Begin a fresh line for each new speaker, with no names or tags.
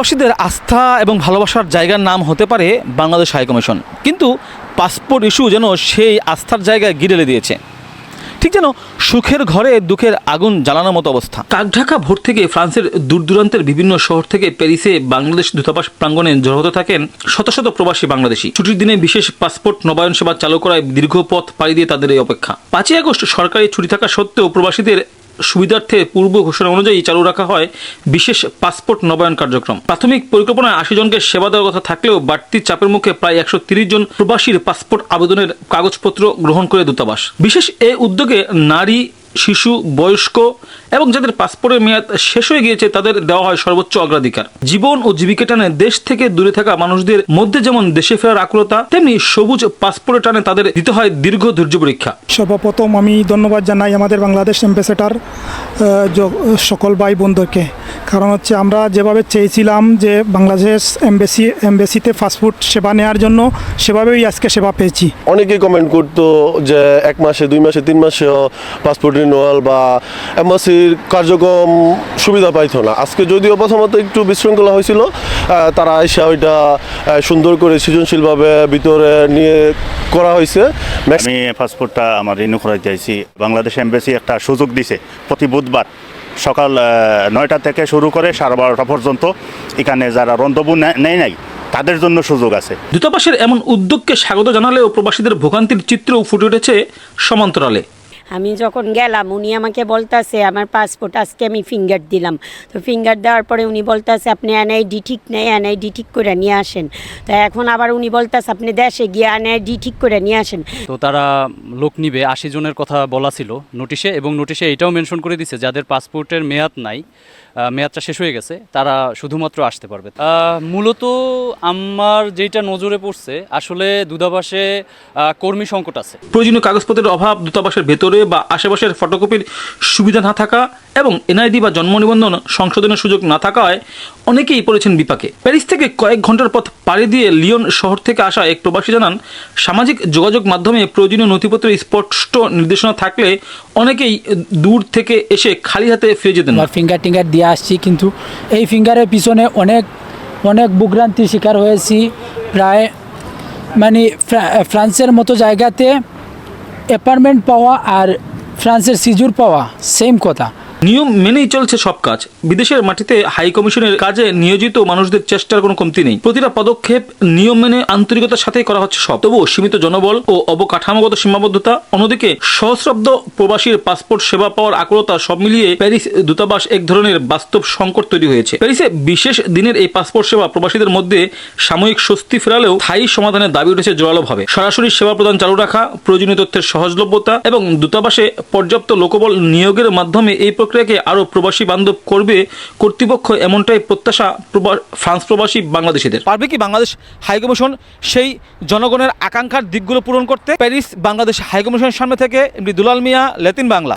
প্রবাসীদের আস্থা এবং ভালোবাসার জায়গার নাম হতে পারে বাংলাদেশ হাইকমিশন, কিন্তু পাসপোর্ট ইস্যু যেন সেই আস্থার জায়গায় গিরেলে দিয়েছে। ঠিক যেন সুখের ঘরে দুঃখের আগুন জ্বালানোর মতো অবস্থা। কাকঢাকা ভোর থেকে ফ্রান্সের দূর দূরান্তের বিভিন্ন শহর থেকে প্যারিসে বাংলাদেশ দূতাবাস প্রাঙ্গণে জড়ো হতে থাকেন শত শত প্রবাসী বাংলাদেশি। ছুটির দিনে বিশেষ পাসপোর্ট নবায়ন সেবা চালু করায় দীর্ঘ পথ পাড়ি দিয়ে তাদের এই অপেক্ষা। 5ই আগস্ট সরকারি ছুটি থাকা সত্ত্বেও প্রবাসীদের সুবিধার্থে পূর্ব ঘোষণা অনুযায়ী চালু রাখা হয় বিশেষ পাসপোর্ট নবায়ন কার্যক্রম। প্রাথমিক পরিকল্পনায় 80 জনকে সেবা দেওয়ার কথা থাকলেও বাড়তি চাপের মুখে প্রায় 130 জন প্রবাসীর পাসপোর্ট আবেদনের কাগজপত্র গ্রহণ করে দূতাবাস। বিশেষ এ উদ্যোগে নারী, শিশু, বয়স্ক এবং যাদের পাসপোর্টের মেয়াদ শেষ হয়ে গিয়েছে তাদের দেওয়া হয় সর্বোচ্চ অগ্রাধিকার। জীবন ও জীবিকা টানে দেশ থেকে দূরে থাকা মানুষদের মধ্যে যেমন দেশে ফেরার আকুলতা, তেমনি সবুজ পাসপোর্টের টানে তাদের দিতে হয় দীর্ঘ ধৈর্য পরীক্ষা।
সর্বপ্রথম আমি ধন্যবাদ জানাই আমাদের বাংলাদেশ অ্যাম্বাসেডর সকল ভাই বোনদেরকে। কারণ হচ্ছে আমরা যেভাবে চেয়েছিলাম যে বাংলাদেশ এমবেসিতে পাসপোর্ট সেবা নেওয়ার জন্য, সেভাবেই আজকে সেবা পেয়েছি।
অনেকেই কমেন্ট করতো যে 1 মাসে 2 মাসে 3 মাসেও পাসপোর্ট রিনিউয়াল বা এম্বাসির কার্যক্রম সুবিধা পাইতো না। আজকে যদিও প্রথমত একটু বিশৃঙ্খলা হয়েছিল, তারা এসে ওইটা সুন্দর করে সৃজনশীলভাবে ভিতরে নিয়ে করা হয়েছে।
আমি পাসপোর্টটা আমার রিনিউ করাতে চাইছি। বাংলাদেশ এমবেসি একটা সুযোগ দিছে, প্রতি বুধবার সকাল 9টা থেকে শুরু করে 12:30 পর্যন্ত এখানে যারা রন্ধবু নেয় নাই তাদের জন্য সুযোগ আছে।
দূতাবাসের এমন উদ্যোগকে স্বাগত জানালেও প্রবাসীদের ভোগান্তির চিত্রও ফুটে উঠেছে সমান্তরালে।
আমি যখন গেলাম উনি আমাকে বলতেছে আমার পাসপোর্ট আজকে আমি ফিঙ্গার দিলাম, তো ফিঙ্গার দেওয়ার পরে উনি বলতেছে আপনি এনআইডি ঠিক নেই, এনআইডি ঠিক করে নিয়ে আসেন। তো এখন আবার উনি বলতেছে আপনি দেশে গিয়ে এনআইডি ঠিক করে নিয়ে আসেন।
তো তারা লোক নিবে 80 জনের কথা বলা ছিল নোটিশে, এবং নোটিশে এটাও মেনশন করে দিছে যাদের পাসপোর্টের মেয়াদ নাই, মেয়াদটা শেষ হয়ে গেছে, তারা শুধুমাত্র আসতে পারবে। মূলত আমার যেটা নজরে পড়ছে, আসলে দূতাবাসে কর্মী সংকট আছে।
প্রয়োজনীয় কাগজপত্রের অভাব, দূতাবাসের ভেতরে বা আশেপাশের ফটোকপির সুবিধা না থাকা এবং এনআইডি বা জন্ম নিবন্ধন সংশোধনের সুযোগ না থাকায় অনেকেই পড়েছেন বিপাকে। প্যারিস থেকে কয়েক ঘন্টার পথ পাড়ি দিয়ে লিওন শহর থেকে আসা এক প্রবাসী জানান, সামাজিক যোগাযোগ মাধ্যমে প্রয়োজনীয় নথিপত্রের স্পষ্ট নির্দেশনা থাকলে অনেকেই দূর থেকে এসে খালি হাতে ফিরে যেতেন।
ফিঙ্গার টিঙ্গার দিয়ে আসছি, কিন্তু এই ফিঙ্গারের পিছনে অনেক অনেক ভোগান্তির শিকার হয়েছি। প্রায় মানে ফ্রান্সের মতো জায়গাতে অ্যাপার্টমেন্ট পাওয়া আর ফ্রান্সের সিজুর পাওয়া সেম কথা।
নিয়ম মেনেই চলছে সব কাজ। বিদেশের মাটিতে হাই কমিশনের কাজে নিয়োজিত মানুষদের চেষ্টার কোনো কমতি নেই। প্রতিটা পদক্ষেপ নিয়ম মেনে আন্তরিকতার সাথেই করা হচ্ছে সব। তবুও সীমিত জনবল ও অবকাঠামোগত সীমাবদ্ধতা, অন্যদিকে সহস্রাব্দ প্রবাসীর পাসপোর্ট সেবা পাওয়ার আকুলতা, সব মিলিয়ে প্যারিস দূতাবাস এক ধরনের বাস্তব সংকট তৈরি হয়েছে। প্যারিসে বিশেষ দিনের এই পাসপোর্ট সেবা প্রবাসীদের মধ্যে সাময়িক স্বস্তি ফেরালেও স্থায়ী সমাধানের দাবি উঠেছে জোরালোভাবে। সরাসরি সেবা প্রদান চালু রাখা, প্রয়োজনীয় তথ্যের সহজলভ্যতা এবং দূতাবাসে পর্যাপ্ত লোকবল নিয়োগের মাধ্যমে এই প্রক্রিয়াকে আরও প্রবাসী বান্ধব করবে কর্তৃপক্ষ, এমনটাই প্রত্যাশা ফ্রান্স প্রবাসী বাংলাদেশিদের। পারবে কি বাংলাদেশ হাইকমিশন সেই জনগণের আকাঙ্ক্ষার দিকগুলো পূরণ করতে? প্যারিস বাংলাদেশ হাইকমিশনের সামনে থেকে দুলাল মিয়া, লেতিন বাংলা।